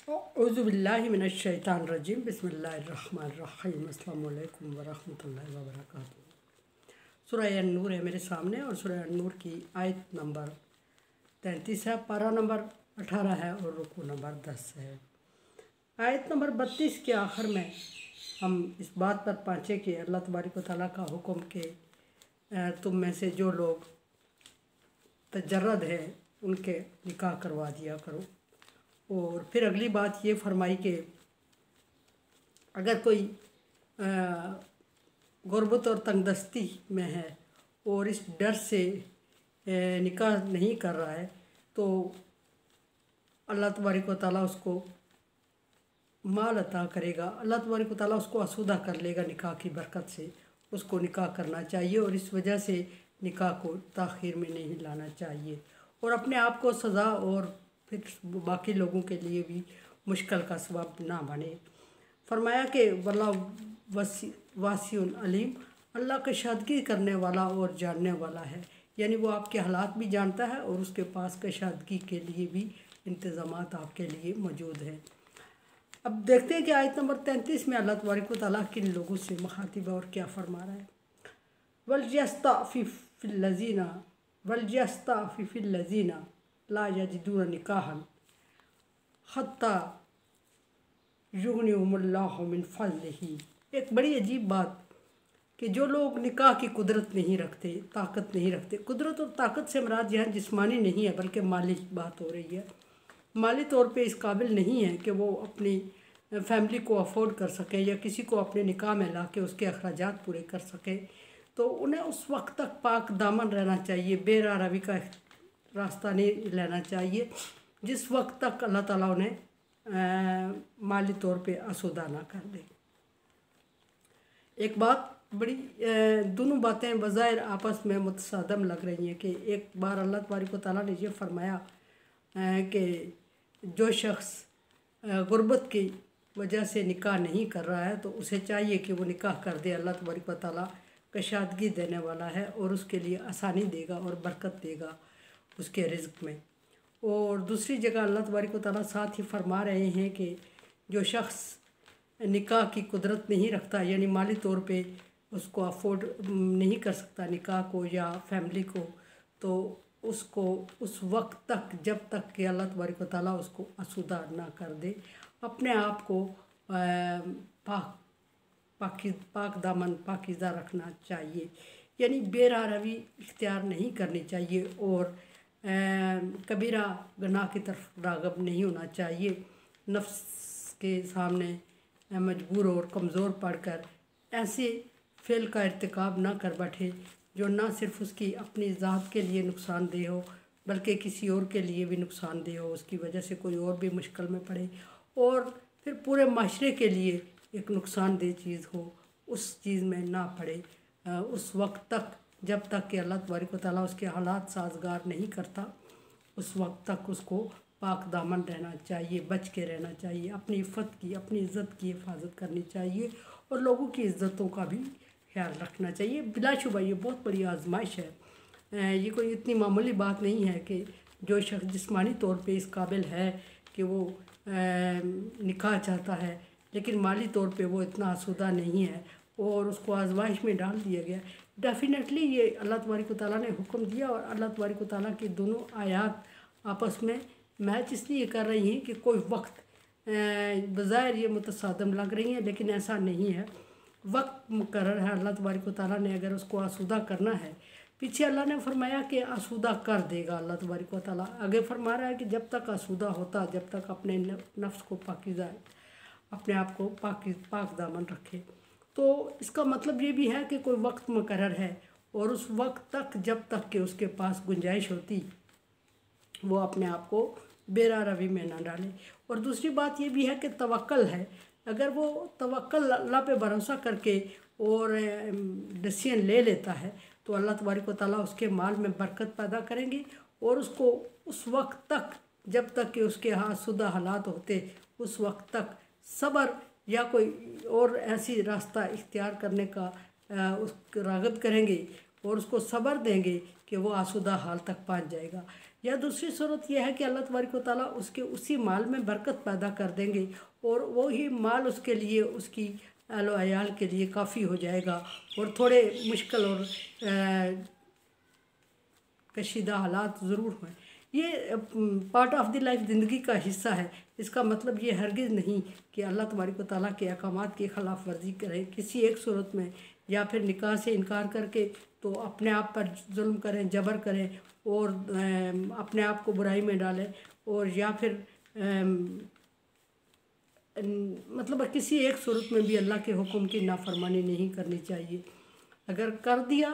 औज़ुबिल्लाहि मिनश्शैतानिर्रजीम बिस्मिल्लाहिर्रहमानिर्रहीम अस्सलामु अलैकुम वरहमतुल्लाहि वबरकातुहू। सूरह अन-नूर है मेरे सामने और सूरह अन-नूर की आयत नंबर 33 है, पारा नंबर 18 है और रुकू नंबर 10 है। आयत नंबर 32 के आखिर में हम इस बात पर पहुँचे कि अल्लाह तबारक व तआला का हुक्म के तुम में से जो लोग तजर्रद है उनके निकाह करवा दिया करो। और फिर अगली बात ये फरमाई कि अगर कोई गुर्बत और तंगदस्ती में है और इस डर से निकाह नहीं कर रहा है तो अल्लाह तबारक व तआला उसको माल अता करेगा, अल्लाह तबारक व तआला उसको आसूदा कर लेगा। निकाह की बरकत से उसको निकाह करना चाहिए और इस वजह से निकाह को ताख़ीर में नहीं लाना चाहिए और अपने आप को सज़ा और फिर बाकी लोगों के लिए भी मुश्किल का सबब ना बने। फरमाया कि वल्लाहु वासिउन अलीम, अल्लाह कशादगी करने वाला और जानने वाला है, यानी वो आपके हालात भी जानता है और उसके पास कशादगी के लिए भी इंतज़ामात आपके लिए मौजूद हैं। अब देखते हैं कि आयत नंबर 33 में अल्लाह तबारक व तआला किन लोगों से मुखातिब और क्या फरमा रहा है। वलयस्ताफ़िफ़िल्लज़ीना ला यजिदून निकाहन हत्ता युग़निहुमुल्लाहु मिन फ़ज़लिही। एक बड़ी अजीब बात कि जो लोग निकाह की कुदरत नहीं रखते, ताकत नहीं रखते, कुदरत और ताकत से मुराद यहाँ जिस्मानी नहीं है बल्कि माली बात हो रही है। माली तौर पे इस काबिल नहीं है कि वो अपनी फैमिली को अफोर्ड कर सकें या किसी को अपने निकाह में ला के उसके अखराजात पूरे कर सकें, तो उन्हें उस वक्त तक पाक दामन रहना चाहिए, बेरा रवी का रास्ता नहीं लेना चाहिए जिस वक्त तक अल्लाह ताला उन्हें माली तौर पे आसूदा ना कर दे। एक बात बड़ी दोनों बातें बज़ाहिर आपस में मुतसादम लग रही हैं कि एक बार अल्लाह तबारक व तआला ने ये फरमाया कि जो शख्स गुर्बत की वजह से निकाह नहीं कर रहा है तो उसे चाहिए कि वो निकाह कर दे। अल्लाह तबारक व तआला कशादगी देने वाला है और उसके लिए आसानी देगा और बरकत देगा उसके रिज़्क़ में। और दूसरी जगह अल्लाह तबारक व तआला साथ ही फरमा रहे हैं कि जो शख्स निकाह की कुदरत नहीं रखता, यानी माली तौर पे उसको अफोर्ड नहीं कर सकता निकाह को या फैमिली को, तो उसको उस वक्त तक जब तक कि अल्लाह तबारक व तआला उसको आसूदा ना कर दे अपने आप को पाक दामन पाकीज़ा रखना चाहिए, यानी बेरा रवी इख्तियार नहीं करनी चाहिए और कबीरा गुनाह की तरफ राग़ब नहीं होना चाहिए। नफ्स के सामने मजबूर और कमज़ोर पड़कर ऐसे फ़ेल का इर्तिकाब ना कर बैठे जो ना सिर्फ उसकी अपनी ज़ात के लिए नुकसानदेह हो बल्कि किसी और के लिए भी नुकसानदेह हो, उसकी वजह से कोई और भी मुश्किल में पड़े और फिर पूरे माशरे के लिए एक नुकसानदेह चीज़ हो, उस चीज़ में ना पड़े उस वक्त तक जब तक कि अल्लाह तबारक व तआला उसके हालात साजगार नहीं करता, उस वक्त तक उसको पाक दामन रहना चाहिए, बच के रहना चाहिए, अपनी इफ़्फ़त की अपनी इज़्ज़त की हिफाजत करनी चाहिए और लोगों की इज़्ज़तों का भी ख्याल रखना चाहिए। बिलाशुबा ये बहुत बड़ी आजमाइश है, ये कोई इतनी मामूली बात नहीं है कि जो शख्स जिस्मानी तौर पे इस काबिल है कि वो निकाह चाहता है लेकिन माली तौर पे वो इतना आसूदा नहीं है और उसको आजमाइश में डाल दिया गया। डेफिनेटली ये अल्लाह तबारक व तआला ने हुक्म दिया और अल्लाह तबारक व तआला की दोनों आयात आपस में मैच इसलिए कर रही हैं कि कोई वक्त बज़ाहिर ये मुतसादम लग रही हैं लेकिन ऐसा नहीं है। वक्त मुकर्रर है, अल्लाह तबारक व तआला ने अगर उसको आसूदा करना है, पीछे अल्लाह ने फरमाया कि आसूदा कर देगा। अल्लाह तबारक व तआला आगे फरमा रहा है कि जब तक आसूदा होता, जब तक अपने नफ्स को पाकीज़ा अपने आप को पाक दामन रखे, तो इसका मतलब ये भी है कि कोई वक्त मुकर्रर है और उस वक्त तक जब तक कि उसके पास गुंजाइश होती वो अपने आप को बेरा रवी में ना डाले। और दूसरी बात ये भी है कि तवक्कल है, अगर वो तवक्कल अल्लाह पे भरोसा करके और डिसीजन ले लेता है तो अल्लाह तबारक व तआला उसके माल में बरकत पैदा करेंगे और उसको उस वक्त तक जब तक कि उसके आसूदा हालात होते उस वक्त तक सब्र या कोई और ऐसी रास्ता इख्तियार करने का राग़ब करेंगे और उसको सब्र देंगे कि वो आसूदा हाल तक पहुँच जाएगा। या दूसरी सूरत यह है कि अल्लाह तबारक व तआला उसके उसी माल में बरकत पैदा कर देंगे और वही माल उसके लिए, उसकी अहल व अयाल के लिए काफ़ी हो जाएगा। और थोड़े मुश्किल और कशीदा हालात ज़रूर हैं, ये पार्ट ऑफ द लाइफ, ज़िंदगी का हिस्सा है। इसका मतलब ये हरगिज़ नहीं कि अल्लाह तबारक व तआला के अहकामात की खिलाफ वर्जी करें किसी एक सूरत में, या फिर निकाह से इनकार करके तो अपने आप पर जुल्म करें, जबर करें और अपने आप को बुराई में डालें, और या फिर मतलब किसी एक सूरत में भी अल्लाह के हुक्म की नाफरमानी नहीं करनी चाहिए। अगर कर दिया,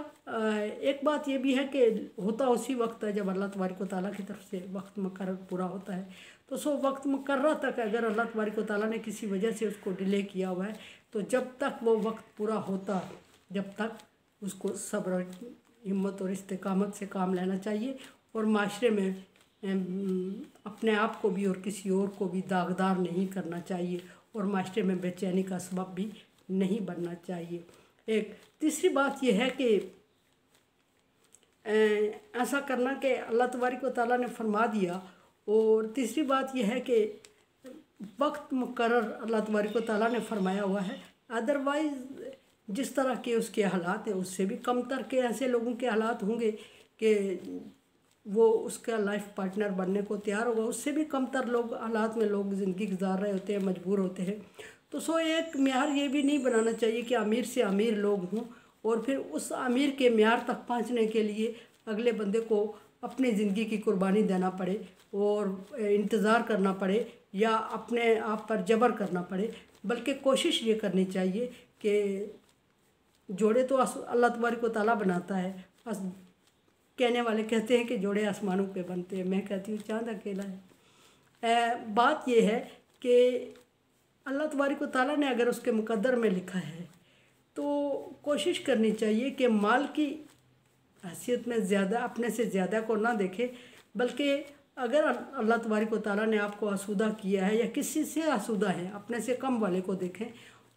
एक बात ये भी है कि होता उसी वक्त है जब अल्लाह तबारक व तआला की तरफ से वक्त मुकर्रर पूरा होता है। तो सो वक्त मुकर्रर तक अगर अल्लाह तबारक व तआला ने किसी वजह से उसको डिले किया हुआ है, तो जब तक वो वक्त पूरा होता, जब तक उसको सब्र, हिम्मत और इस्तिकामत से काम लेना चाहिए, और माशरे में अपने आप को भी और किसी और को भी दागदार नहीं करना चाहिए, और माशरे में बेचैनी का सबब भी नहीं बनना चाहिए। एक तीसरी बात यह है कि ऐसा करना कि अल्लाह तबारक व तआला ने फरमा दिया, और तीसरी बात यह है कि वक्त मुकर्रर अल्लाह तबारक व तआला ने फरमाया हुआ है। अदरवाइज़ जिस तरह के उसके हालात हैं उससे भी कम तर के ऐसे लोगों के हालात होंगे कि वो उसका लाइफ पार्टनर बनने को तैयार होगा, उससे भी कम तर लोग हालात में लोग ज़िंदगी गुजार रहे होते हैं, मजबूर होते हैं। तो सो एक म्यार ये भी नहीं बनाना चाहिए कि अमीर से अमीर लोग हों और फिर उस अमीर के म्यार तक पहुंचने के लिए अगले बंदे को अपनी ज़िंदगी की कुर्बानी देना पड़े और इंतज़ार करना पड़े या अपने आप पर जबर करना पड़े। बल्कि कोशिश ये करनी चाहिए कि जोड़े तो अल्लाह तबारक व तआला बनाता है, बस कहने वाले कहते हैं कि जोड़े आसमानों पे बनते हैं, मैं कहती हूँ चाँद अकेला है। बात यह है कि अल्लाह तबारक व तआला ने अगर उसके मुकद्दर में लिखा है तो कोशिश करनी चाहिए कि माल की हैसियत में ज़्यादा, अपने से ज़्यादा को ना देखे, बल्कि अगर अल्लाह तबारक व तआला ने आपको आसूदा किया है या किसी से आसूदा है, अपने से कम वाले को देखें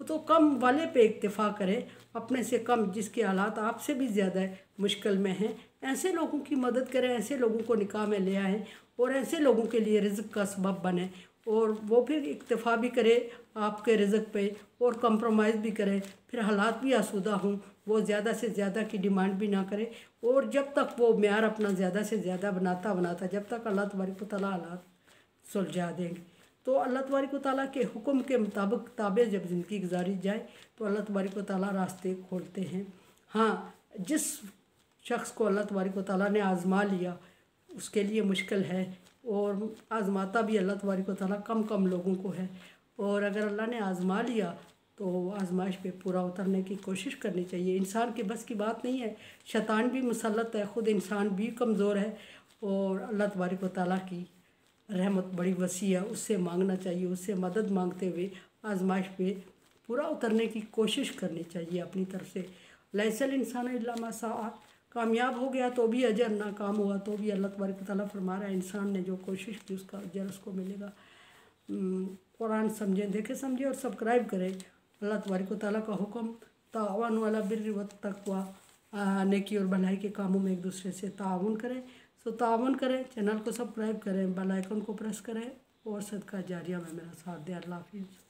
तो कम वाले पे इक्तफ़ा करें, अपने से कम जिसके हालात आपसे भी ज़्यादा मुश्किल में हैं, ऐसे लोगों की मदद करें, ऐसे लोगों को निकाह में ले आएँ और ऐसे लोगों के लिए रिज़्क़ का सबब बने, और वो फिर इक्तफ़ा भी करे आपके रिज़्क़ पे और कंप्रोमाइज़ भी करे, फिर हालात भी आसूदा हों, वो ज़्यादा से ज़्यादा की डिमांड भी ना करे। और जब तक वो म्यार अपना ज़्यादा से ज़्यादा बनाता जब तक अल्लाह तबारक व तआला हालात सुलझा देंगे, तो अल्लाह तबारक व तआला के हुक्म के मुताबिक ताबे जब ज़िंदगी गुजारी जाए तो अल्लाह तबारक व तआला रास्ते खोलते हैं। हाँ, जिस शख्स को अल्लाह तबारक व तआला ने आज़मा लिया उसके लिए मुश्किल है, और आज़माता भी अल्लाह तबारक व तआला कम कम लोगों को है, और अगर अल्लाह ने आज़मा लिया तो आजमाइश पे पूरा उतरने की कोशिश करनी चाहिए। इंसान के बस की बात नहीं है, शैतान भी मुसल्लत है, ख़ुद इंसान भी कमज़ोर है, और अल्लाह तबारक व तआला की रहमत बड़ी वसी है, उससे मांगना चाहिए, उससे मदद मांगते हुए आजमाइश पे पूरा उतरने की कोशिश करनी चाहिए अपनी तरफ से। लैसल इंसान इल्ला मा सआ, कामयाब हो गया तो भी अजर, नाकाम हुआ तो भी अल्लाह तबारक व तआला फरमा रहा है इंसान ने जो कोशिश की उसका अजर उसको मिलेगा। कुरान समझें, देखें, समझें और सब्सक्राइब करें। अल्लाह तबारक व तआला का हुक्म, ताअवनु अला बिर्रि व तक़वा, नेकी और भलाई के कामों में एक दूसरे से ताउन करें। सो ताउन करें, चैनल को सब्सक्राइब करें, बेल आइकन को प्रेस करें और सदका जारिया में मेरा साथ दें। अल्लाह हाफ़िज़।